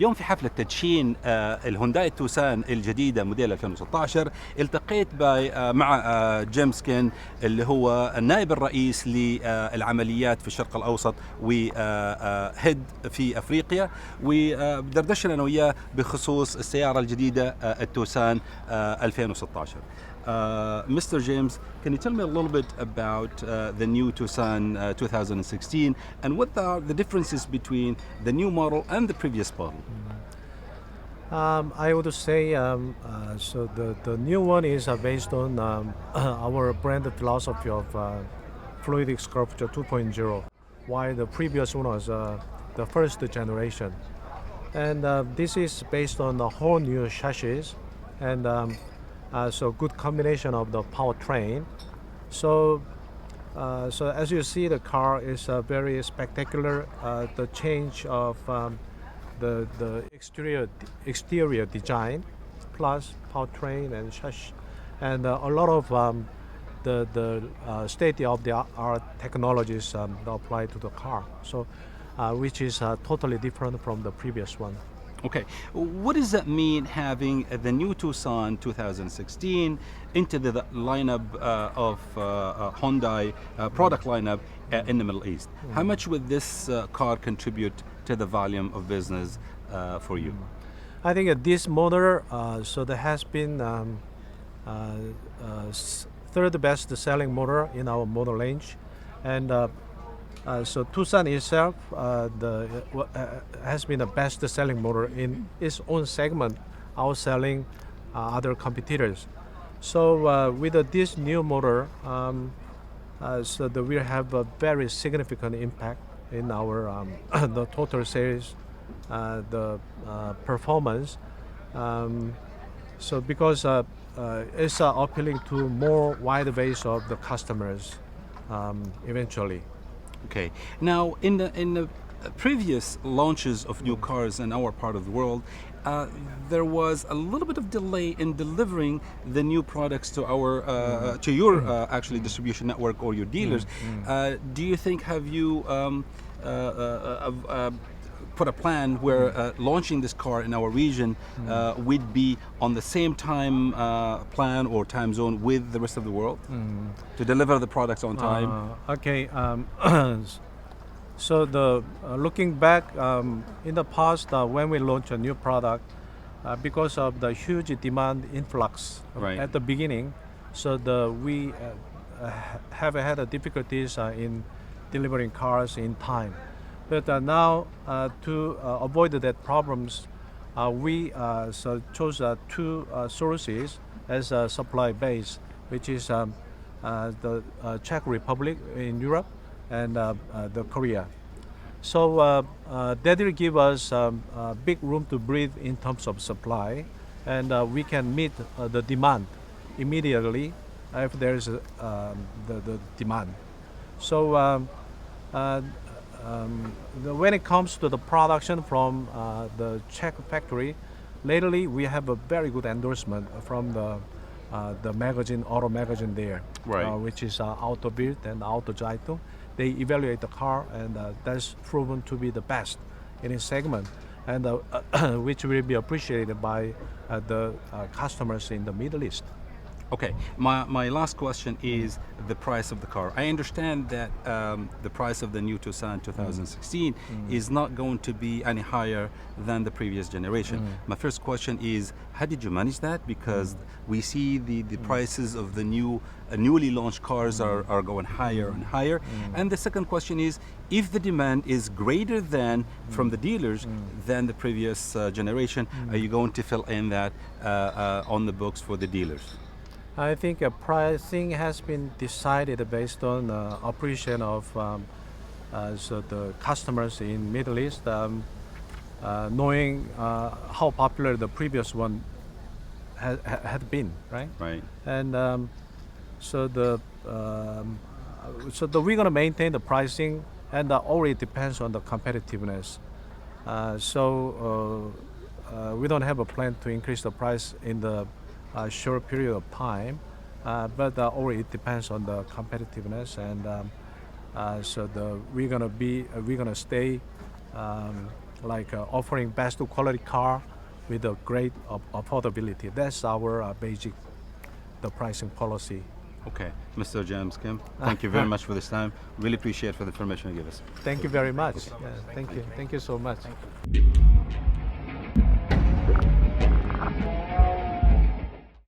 اليوم في حفلة تدشين الهيونداي التوسان الجديدة موديل 2016 التقيت مع سكين اللي هو النائب الرئيس للعمليات في الشرق الأوسط وهيد في أفريقيا، ودردشنا أنا وياه بخصوص السيارة الجديدة التوسان 2016. Mr. James, can you tell me a little bit about the new Tucson 2016 and what are the differences between the new model and the previous model? I would say so the new one is based on our brand philosophy of fluidic sculpture 2.0, while the previous one was the first generation. And this is based on a whole new chassis and so good combination of the powertrain. So as you see, the car is very spectacular. The change of the exterior design, plus powertrain and chassis, and a lot of the state-of-the-art technologies applied to the car. So which is totally different from the previous one. Okay, what does that mean having the new Tucson 2016 into the lineup of Hyundai product lineup in the Middle East? How much would this car contribute to the volume of business for you? I think this model, so there has been third best selling model in our model range, and so Tucson itself has been the best selling model in its own segment, outselling other competitors. So with this new model, so that we have a very significant impact in our the total sales, the performance. So because it's appealing to more wide base of the customers eventually. Okay. Now, in the previous launches of new cars in our part of the world, there was a little bit of delay in delivering the new products to our to your actually distribution network or your dealers. Do you think have you put a plan where launching this car in our region would be on the same time plan or time zone with the rest of the world to deliver the products on time? Okay. So looking back in the past when we launch a new product, because of the huge demand influx at the beginning, so we have had difficulties in delivering cars in time. But now, to avoid that problems, we so chose two sources as a supply base, which is the Czech Republic in Europe and the Korea. So that will give us big room to breathe in terms of supply, and we can meet the demand immediately if there is the demand. So. When it comes to the production from the Czech factory, lately we have a very good endorsement from the magazine, auto magazine there, which is Auto and Auto. They evaluate the car, and that's proven to be the best in its segment, and which will be appreciated by the customers in the Middle East. Okay, my last question is the price of the car. I understand that the price of the new Tucson 2016 is not going to be any higher than the previous generation. My first question is, how did you manage that? Because we see the prices of the newly launched cars are going higher and higher. And the second question is, if the demand is greater than from the dealers than the previous generation, are you going to fill in that on the books for the dealers? I think pricing has been decided based on appreciation of so the customers in Middle East, knowing how popular the previous one had been, right? Right. And so we're gonna maintain the pricing, and already depends on the competitiveness. We don't have a plan to increase the price in the short period of time, but already it depends on the competitiveness, and we're gonna stay like offering best quality car with a great affordability. That's our basic the pricing policy. Okay, Mr. James Kim, thank you very much for this time. Really appreciate for the information you give us. Thank you very much. Yeah, thank you so much.